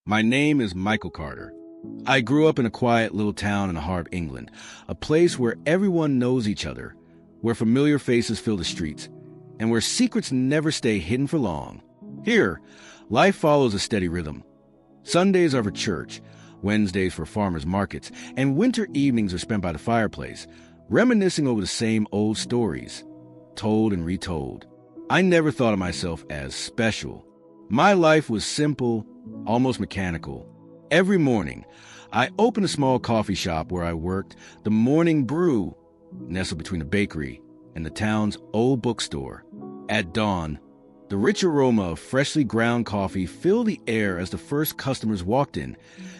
My name is Michael Carter. I grew up in a quiet little town in Harb, England, a place where everyone knows each other, where familiar faces fill the streets, and where secrets never stay hidden for long. Here, life follows a steady rhythm. Sundays are for church, Wednesdays for farmers' markets, and winter evenings are spent by the fireplace, reminiscing over the same old stories, told and retold. I never thought of myself as special. My life was simple, almost mechanical. Every morning, I opened a small coffee shop where I worked, the Morning Brew, nestled between the bakery and the town's old bookstore. At dawn, the rich aroma of freshly ground coffee filled the air as the first customers walked in,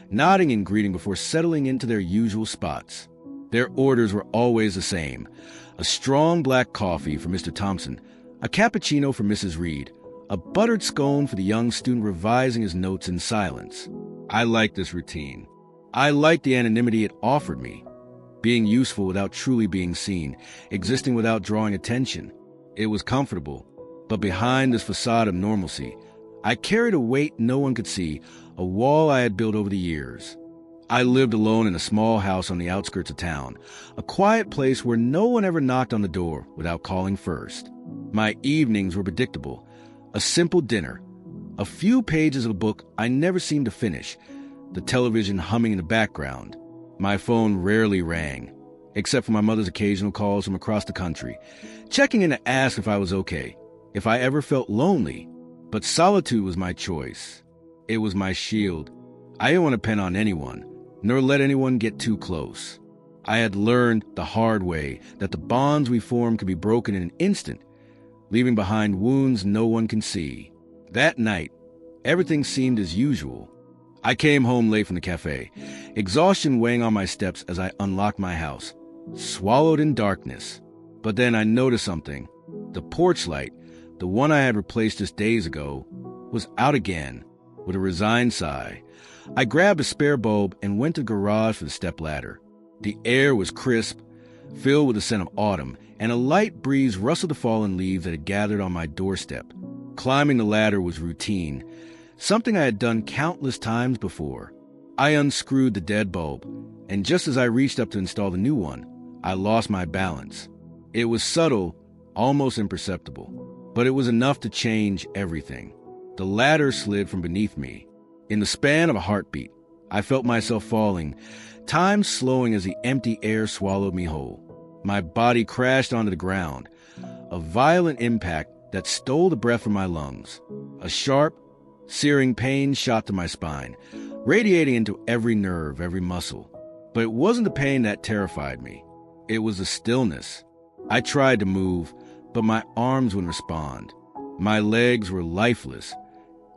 nodding and greeting before settling into their usual spots. Their orders were always the same: a strong black coffee for Mr. Thompson, a cappuccino for Mrs. Reed, a buttered scone for the young student revising his notes in silence. I liked this routine. I liked the anonymity it offered me, being useful without truly being seen, existing without drawing attention. It was comfortable, but behind this facade of normalcy, I carried a weight no one could see, a wall I had built over the years. I lived alone in a small house on the outskirts of town, a quiet place where no one ever knocked on the door without calling first. My evenings were predictable: a simple dinner, a few pages of a book I never seemed to finish, the television humming in the background. My phone rarely rang, except for my mother's occasional calls from across the country, checking in to ask if I was okay, if I ever felt lonely. But solitude was my choice. It was my shield. I didn't want to depend on anyone, nor let anyone get too close. I had learned the hard way that the bonds we form could be broken in an instant, leaving behind wounds no one can see. That night, everything seemed as usual. I came home late from the cafe, exhaustion weighing on my steps as I unlocked my house, swallowed in darkness. But then I noticed something. The porch light, the one I had replaced just days ago, was out again. With a resigned sigh, I grabbed a spare bulb and went to the garage for the stepladder. The air was crisp, filled with the scent of autumn, and a light breeze rustled the fallen leaves that had gathered on my doorstep. Climbing the ladder was routine, something I had done countless times before. I unscrewed the dead bulb, and just as I reached up to install the new one, I lost my balance. It was subtle, almost imperceptible, but it was enough to change everything. The ladder slid from beneath me. In the span of a heartbeat, I felt myself falling, time slowing as the empty air swallowed me whole. My body crashed onto the ground, a violent impact that stole the breath from my lungs. A sharp, searing pain shot to my spine, radiating into every nerve, every muscle. But it wasn't the pain that terrified me. It was the stillness. I tried to move, but my arms wouldn't respond. My legs were lifeless,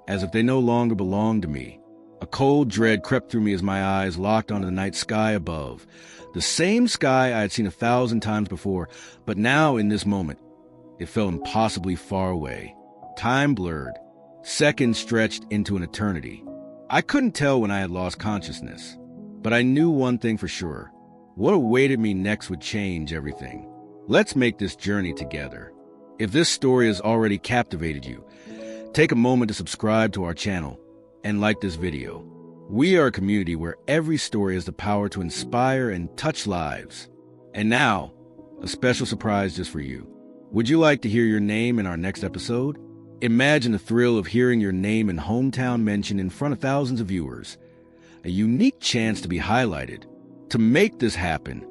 as if they no longer belonged to me. A cold dread crept through me as my eyes locked onto the night sky above. The same sky I had seen 1,000 times before, but now, in this moment, it felt impossibly far away. Time blurred. Seconds stretched into an eternity. I couldn't tell when I had lost consciousness, but I knew one thing for sure. What awaited me next would change everything. Let's make this journey together. If this story has already captivated you, take a moment to subscribe to our channel and like this video. We are a community where every story has the power to inspire and touch lives. And now, a special surprise just for you. Would you like to hear your name in our next episode? Imagine the thrill of hearing your name and hometown mentioned in front of thousands of viewers. A unique chance to be highlighted. To make this happen,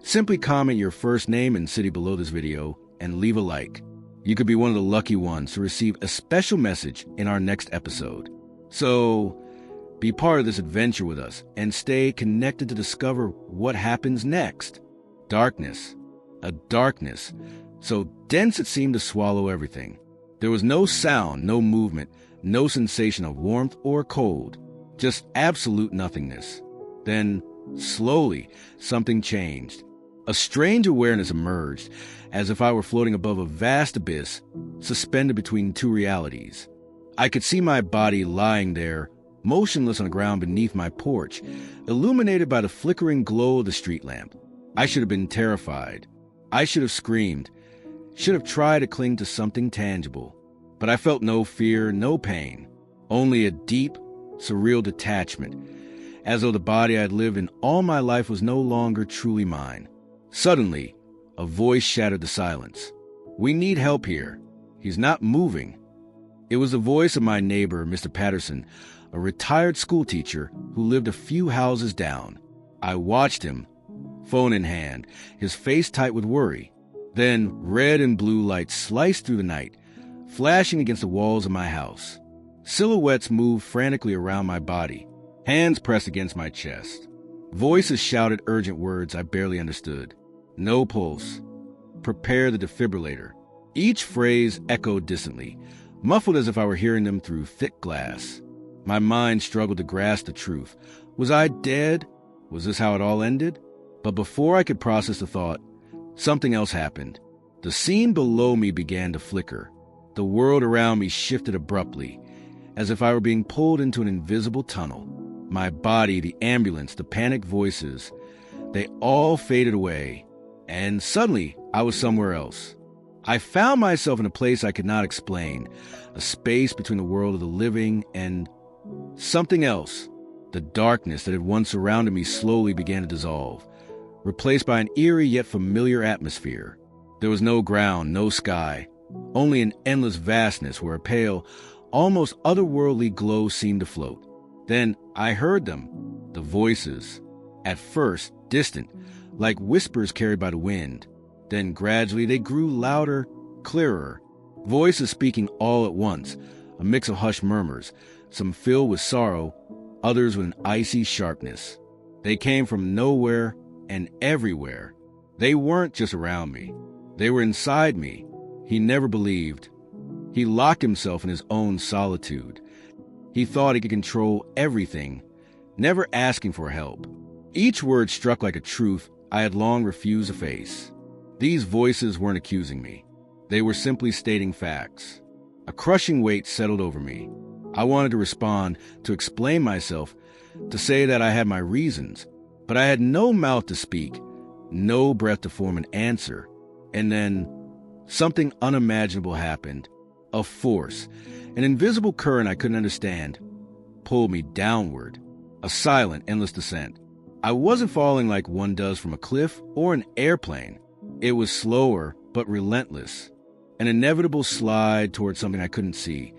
simply comment your first name and city below this video and leave a like. You could be one of the lucky ones to receive a special message in our next episode. So, be part of this adventure with us and stay connected to discover what happens next. Darkness. A darkness so dense it seemed to swallow everything. There was no sound, no movement, no sensation of warmth or cold, just absolute nothingness. Then, slowly, something changed. A strange awareness emerged, as if I were floating above a vast abyss, suspended between two realities. I could see my body lying there, motionless on the ground beneath my porch, illuminated by the flickering glow of the street lamp. I should have been terrified. I should have screamed, should have tried to cling to something tangible. But I felt no fear, no pain, only a deep, surreal detachment, as though the body I'd lived in all my life was no longer truly mine. Suddenly, a voice shattered the silence. "We need help here. He's not moving." It was the voice of my neighbor, Mr. Patterson, a retired schoolteacher who lived a few houses down. I watched him, phone in hand, his face tight with worry. Then red and blue lights sliced through the night, flashing against the walls of my house. Silhouettes moved frantically around my body, hands pressed against my chest. Voices shouted urgent words I barely understood. "No pulse. Prepare the defibrillator." Each phrase echoed distantly, muffled as if I were hearing them through thick glass. My mind struggled to grasp the truth. Was I dead? Was this how it all ended? But before I could process the thought, something else happened. The scene below me began to flicker. The world around me shifted abruptly, as if I were being pulled into an invisible tunnel. My body, the ambulance, the panicked voices, they all faded away, and suddenly I was somewhere else. I found myself in a place I could not explain, a space between the world of the living and something else. The darkness that had once surrounded me slowly began to dissolve, replaced by an eerie yet familiar atmosphere. There was no ground, no sky, only an endless vastness where a pale, almost otherworldly glow seemed to float. Then I heard them, the voices. At first, distant, like whispers carried by the wind. Then gradually they grew louder, clearer. Voices speaking all at once, a mix of hushed murmurs, some filled with sorrow, others with an icy sharpness. They came from nowhere and everywhere. They weren't just around me. They were inside me. He never believed. He locked himself in his own solitude. He thought he could control everything, never asking for help. Each word struck like a truth I had long refused to face. These voices weren't accusing me. They were simply stating facts. A crushing weight settled over me. I wanted to respond, to explain myself, to say that I had my reasons, but I had no mouth to speak, no breath to form an answer. And then something unimaginable happened. A force, an invisible current I couldn't understand, pulled me downward. A silent, endless descent. I wasn't falling like one does from a cliff or an airplane. It was slower, but relentless. An inevitable slide towards something I couldn't see,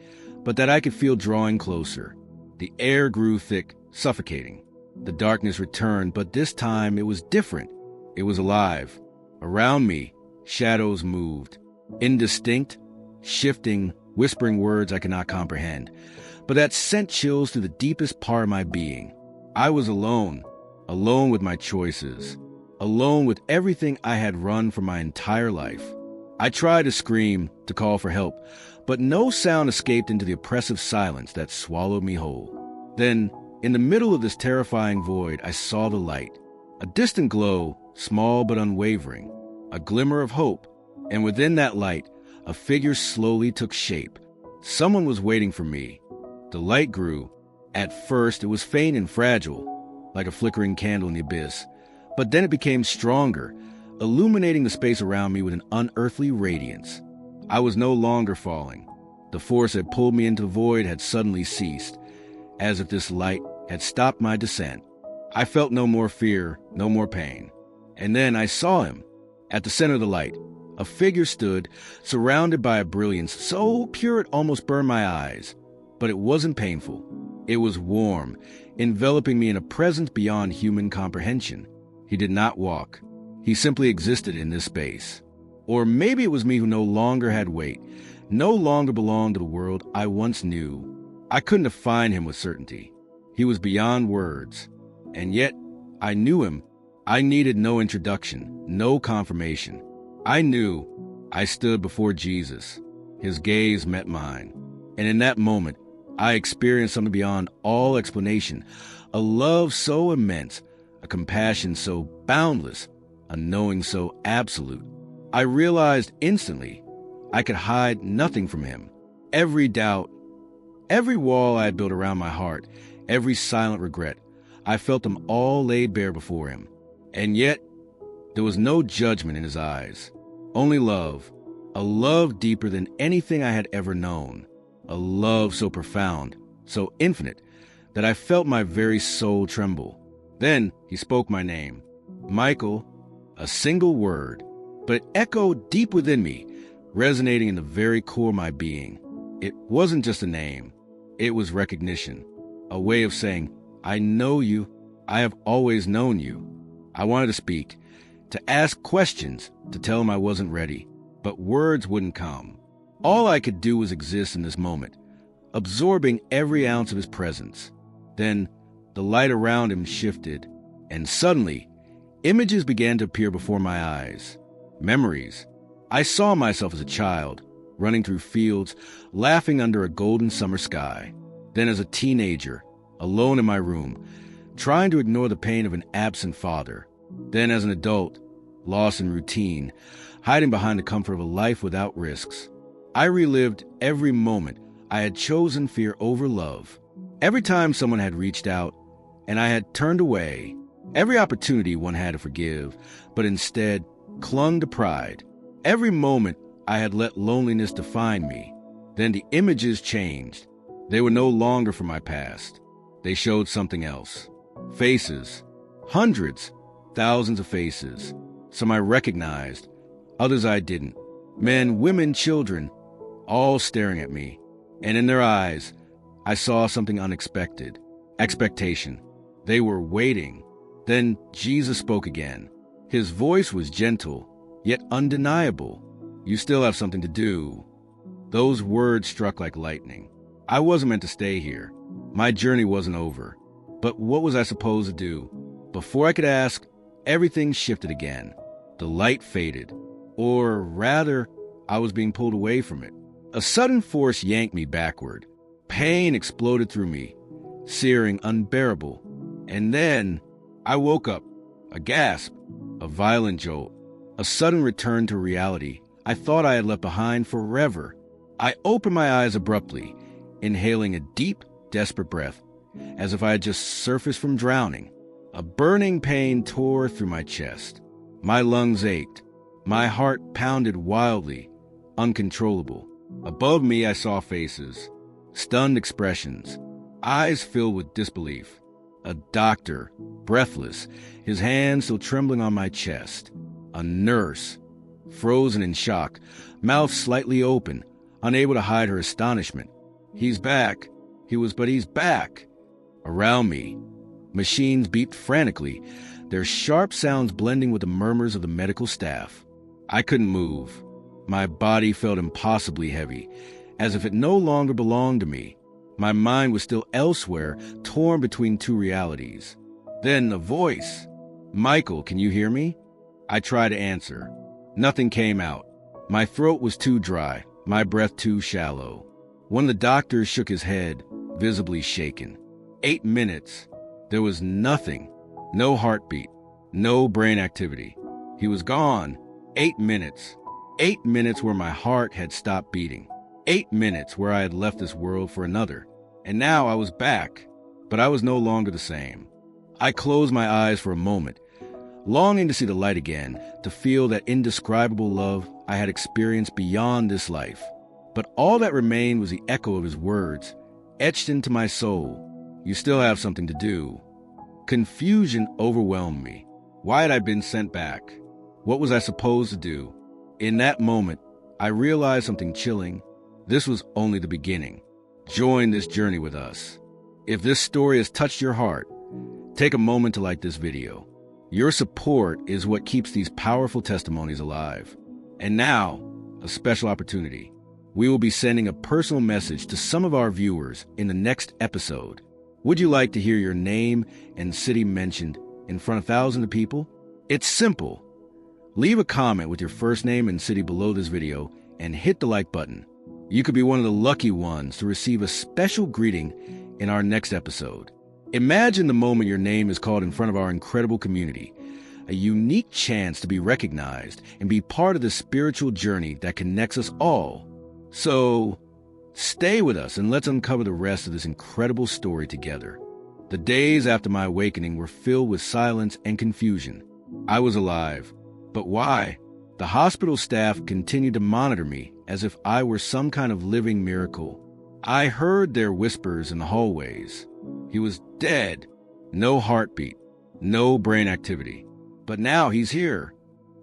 but that I could feel drawing closer. The air grew thick, suffocating. The darkness returned, but this time it was different. It was alive. Around me, shadows moved. Indistinct, shifting, whispering words I could not comprehend, but that sent chills through the deepest part of my being. I was alone with my choices, alone with everything I had run for my entire life. I tried to scream, to call for help, but no sound escaped into the oppressive silence that swallowed me whole. Then, in the middle of this terrifying void, I saw the light. A distant glow, small but unwavering, a glimmer of hope, and within that light, a figure slowly took shape. Someone was waiting for me. The light grew. At first, it was faint and fragile, like a flickering candle in the abyss, but then it became stronger, illuminating the space around me with an unearthly radiance. I was no longer falling. The force that pulled me into the void had suddenly ceased, as if this light had stopped my descent. I felt no more fear, no more pain. And then I saw him. At the center of the light, a figure stood, surrounded by a brilliance so pure it almost burned my eyes. But it wasn't painful. It was warm, enveloping me in a presence beyond human comprehension. He did not walk. He simply existed in this space. Or maybe it was me who no longer had weight, no longer belonged to the world I once knew. I couldn't define him with certainty. He was beyond words. And yet, I knew him. I needed no introduction, no confirmation. I knew I stood before Jesus. His gaze met mine. And in that moment, I experienced something beyond all explanation, a love so immense, a compassion so boundless, a knowing so absolute. I realized instantly I could hide nothing from him. Every doubt, every wall I had built around my heart, every silent regret, I felt them all laid bare before him. And yet, there was no judgment in his eyes, only love, a love deeper than anything I had ever known, a love so profound, so infinite, that I felt my very soul tremble. Then he spoke my name. Michael, a single word, but it echoed deep within me, resonating in the very core of my being. It wasn't just a name. It was recognition, a way of saying, I know you. I have always known you. I wanted to speak, to ask questions, to tell him I wasn't ready, but words wouldn't come. All I could do was exist in this moment, absorbing every ounce of his presence. Then the light around him shifted, and suddenly, images began to appear before my eyes. Memories. I saw myself as a child, running through fields, laughing under a golden summer sky. Then as a teenager, alone in my room, trying to ignore the pain of an absent father. Then as an adult, lost in routine, hiding behind the comfort of a life without risks. I relived every moment I had chosen fear over love. Every time someone had reached out and I had turned away. Every opportunity one had to forgive, but instead clung to pride. Every moment I had let loneliness define me. Then the images changed. They were no longer from my past. They showed something else. Faces. Hundreds, thousands of faces. Some I recognized, others I didn't. Men, women, children, all staring at me. And in their eyes, I saw something unexpected. Expectation. They were waiting. Then Jesus spoke again. His voice was gentle, yet undeniable. You still have something to do. Those words struck like lightning. I wasn't meant to stay here. My journey wasn't over. But what was I supposed to do? Before I could ask, everything shifted again. The light faded. Or rather, I was being pulled away from it. A sudden force yanked me backward. Pain exploded through me, searing, unbearable. And then I woke up. A gasp, a violent jolt, a sudden return to reality I thought I had left behind forever. I opened my eyes abruptly, inhaling a deep, desperate breath, as if I had just surfaced from drowning. A burning pain tore through my chest. My lungs ached. My heart pounded wildly, uncontrollable. Above me I saw faces, stunned expressions, eyes filled with disbelief. A doctor, breathless, his hand still trembling on my chest. A nurse, frozen in shock, mouth slightly open, unable to hide her astonishment. He's back. He's back. Around me, machines beeped frantically, their sharp sounds blending with the murmurs of the medical staff. I couldn't move. My body felt impossibly heavy, as if it no longer belonged to me. My mind was still elsewhere, torn between two realities. Then a voice. Michael, can you hear me? I tried to answer. Nothing came out. My throat was too dry, my breath too shallow. One of the doctors shook his head, visibly shaken. 8 minutes. There was nothing. No heartbeat. No brain activity. He was gone. 8 minutes. 8 minutes where my heart had stopped beating. 8 minutes where I had left this world for another. And now I was back, but I was no longer the same. I closed my eyes for a moment, longing to see the light again, to feel that indescribable love I had experienced beyond this life. But all that remained was the echo of his words, etched into my soul. You still have something to do. Confusion overwhelmed me. Why had I been sent back? What was I supposed to do? In that moment, I realized something chilling. This was only the beginning. Join this journey with us. If this story has touched your heart, take a moment to like this video. Your support is what keeps these powerful testimonies alive. And now, a special opportunity. We will be sending a personal message to some of our viewers in the next episode. Would you like to hear your name and city mentioned in front of thousands of people? It's simple. Leave a comment with your first name and city below this video and hit the like button. You could be one of the lucky ones to receive a special greeting in our next episode. Imagine the moment your name is called in front of our incredible community, a unique chance to be recognized and be part of the spiritual journey that connects us all. So, stay with us and let's uncover the rest of this incredible story together. The days after my awakening were filled with silence and confusion. I was alive. But why? The hospital staff continued to monitor me as if I were some kind of living miracle. I heard their whispers in the hallways. He was dead. No heartbeat, no brain activity. But now he's here.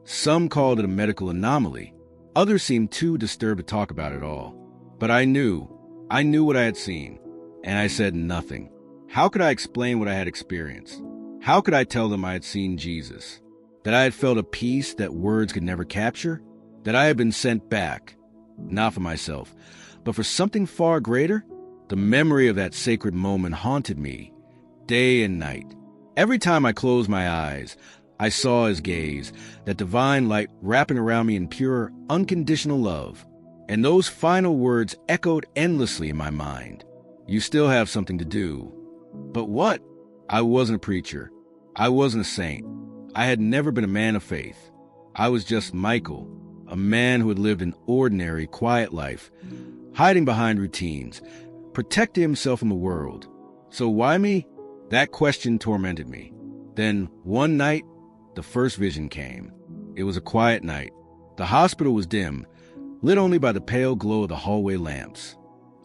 Some called it a medical anomaly. Others seemed too disturbed to talk about it all. But I knew what I had seen, and I said nothing. How could I explain what I had experienced? How could I tell them I had seen Jesus? That I had felt a peace that words could never capture? That I had been sent back, not for myself, but for something far greater? The memory of that sacred moment haunted me, day and night. Every time I closed my eyes, I saw his gaze, that divine light wrapping around me in pure, unconditional love. And those final words echoed endlessly in my mind. You still have something to do. But what? I wasn't a preacher. I wasn't a saint. I had never been a man of faith. I was just Michael, a man who had lived an ordinary, quiet life, hiding behind routines, protecting himself from the world. So why me? That question tormented me. Then, one night, the first vision came. It was a quiet night. The hospital was dim, lit only by the pale glow of the hallway lamps.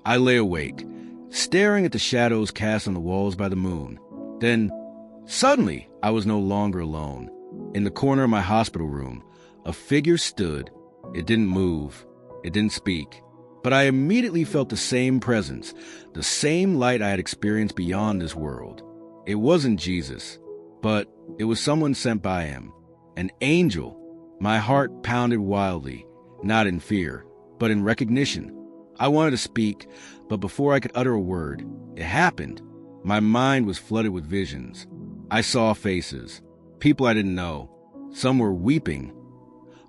I lay awake, staring at the shadows cast on the walls by the moon. Then, suddenly, I was no longer alone. In the corner of my hospital room, a figure stood. It didn't move. It didn't speak. But I immediately felt the same presence, the same light I had experienced beyond this world. It wasn't Jesus, but it was someone sent by him. An angel. My heart pounded wildly, not in fear, but in recognition. I wanted to speak, but before I could utter a word, it happened. My mind was flooded with visions. I saw faces, people I didn't know. Some were weeping,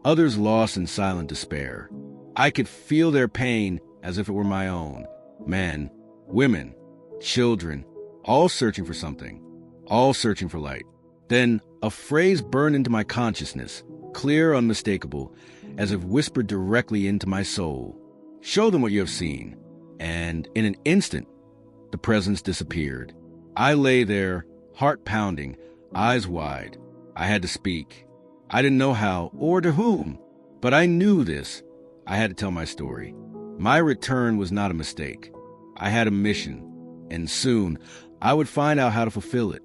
others lost in silent despair. I could feel their pain as if it were my own. Men, women, children, all searching for something, all searching for light. Then a phrase burned into my consciousness, clear, unmistakable, as if whispered directly into my soul. Show them what you have seen. And in an instant, the presence disappeared. I lay there, heart pounding, eyes wide. I had to speak. I didn't know how or to whom, but I knew this. I had to tell my story. My return was not a mistake. I had a mission, and soon I would find out how to fulfill it.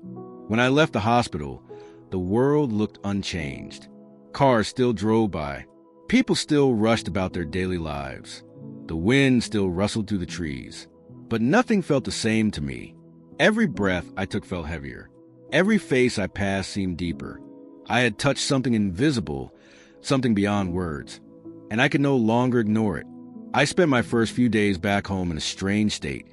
When I left the hospital, the world looked unchanged. Cars still drove by. People still rushed about their daily lives. The wind still rustled through the trees. But nothing felt the same to me. Every breath I took felt heavier. Every face I passed seemed deeper. I had touched something invisible, something beyond words, and I could no longer ignore it. I spent my first few days back home in a strange state,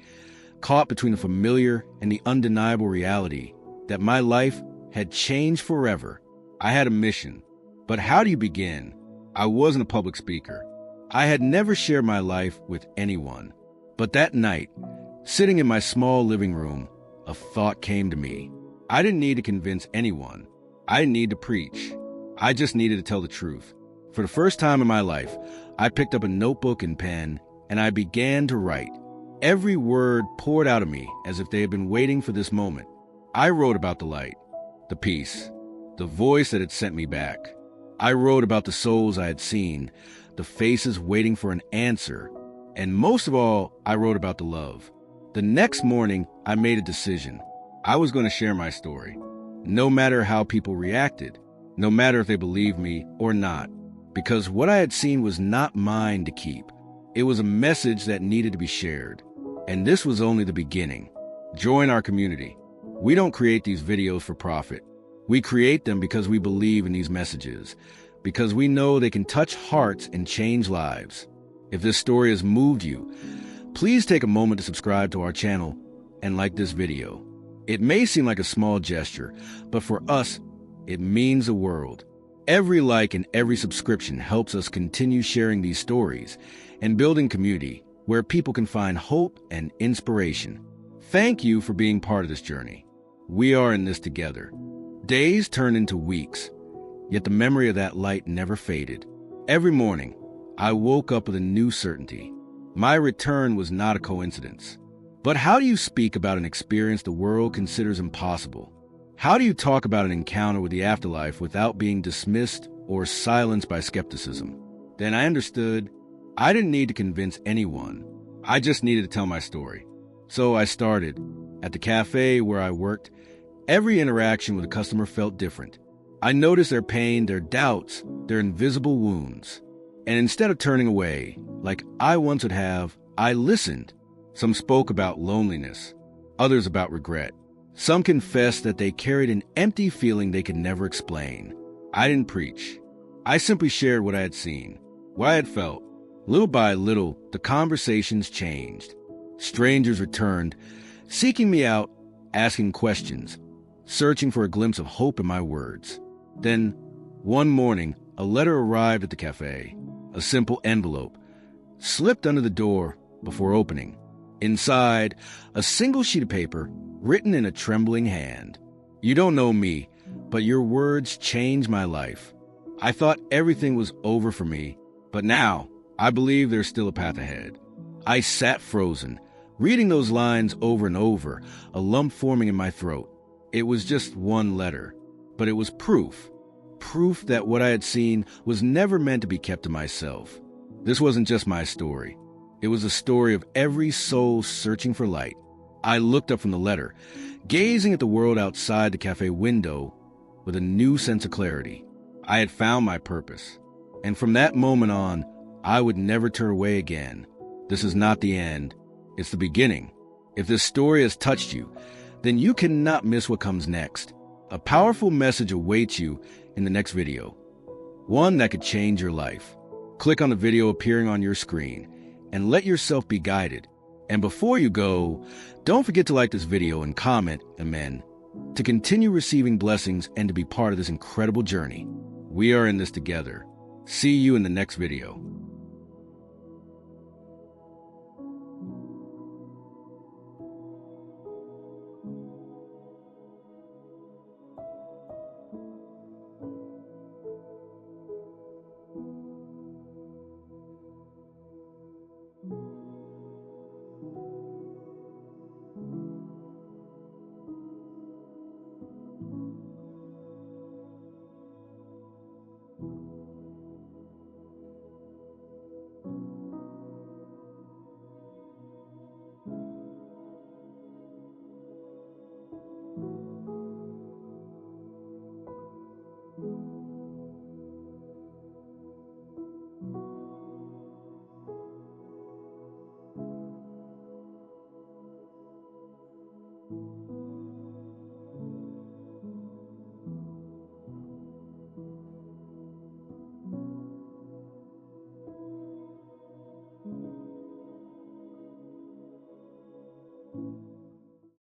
caught between the familiar and the undeniable reality that my life had changed forever. I had a mission, but how do you begin? I wasn't a public speaker. I had never shared my life with anyone. But that night, sitting in my small living room, a thought came to me. I didn't need to convince anyone. I didn't need to preach. I just needed to tell the truth. For the first time in my life, I picked up a notebook and pen, and I began to write. Every word poured out of me as if they had been waiting for this moment. I wrote about the light, the peace, the voice that had sent me back. I wrote about the souls I had seen, the faces waiting for an answer, and most of all, I wrote about the love. The next morning, I made a decision. I was going to share my story, no matter how people reacted, no matter if they believed me or not, because what I had seen was not mine to keep. It was a message that needed to be shared, and this was only the beginning. Join our community. We don't create these videos for profit. We create them because we believe in these messages, because we know they can touch hearts and change lives. If this story has moved you, please take a moment to subscribe to our channel and like this video. It may seem like a small gesture, but for us, it means the world. Every like and every subscription helps us continue sharing these stories and building community where people can find hope and inspiration. Thank you for being part of this journey. We are in this together. Days turned into weeks, yet the memory of that light never faded. Every morning, I woke up with a new certainty. My return was not a coincidence. But how do you speak about an experience the world considers impossible? How do you talk about an encounter with the afterlife without being dismissed or silenced by skepticism? Then I understood I didn't need to convince anyone. I just needed to tell my story. So I started. At the cafe where I worked, every interaction with a customer felt different. I noticed their pain, their doubts, their invisible wounds. And instead of turning away, like I once would have, I listened. Some spoke about loneliness, others about regret. Some confessed that they carried an empty feeling they could never explain. I didn't preach. I simply shared what I had seen, what I had felt. Little by little, the conversations changed. Strangers returned, seeking me out, asking questions, searching for a glimpse of hope in my words. Then, one morning, a letter arrived at the cafe, a simple envelope, slipped under the door before opening. Inside, a single sheet of paper, written in a trembling hand. You don't know me, but your words changed my life. I thought everything was over for me, but now I believe there's still a path ahead. I sat frozen, reading those lines over and over, a lump forming in my throat. It was just one letter, but it was proof. Proof that what I had seen was never meant to be kept to myself. This wasn't just my story. It was a story of every soul searching for light. I looked up from the letter, gazing at the world outside the cafe window with a new sense of clarity. I had found my purpose. And from that moment on, I would never turn away again. This is not the end. It's the beginning. If this story has touched you, then you cannot miss what comes next. A powerful message awaits you in the next video. One that could change your life. Click on the video appearing on your screen and let yourself be guided. And before you go, don't forget to like this video and comment amen to continue receiving blessings and to be part of this incredible journey. We are in this together. See you in the next video.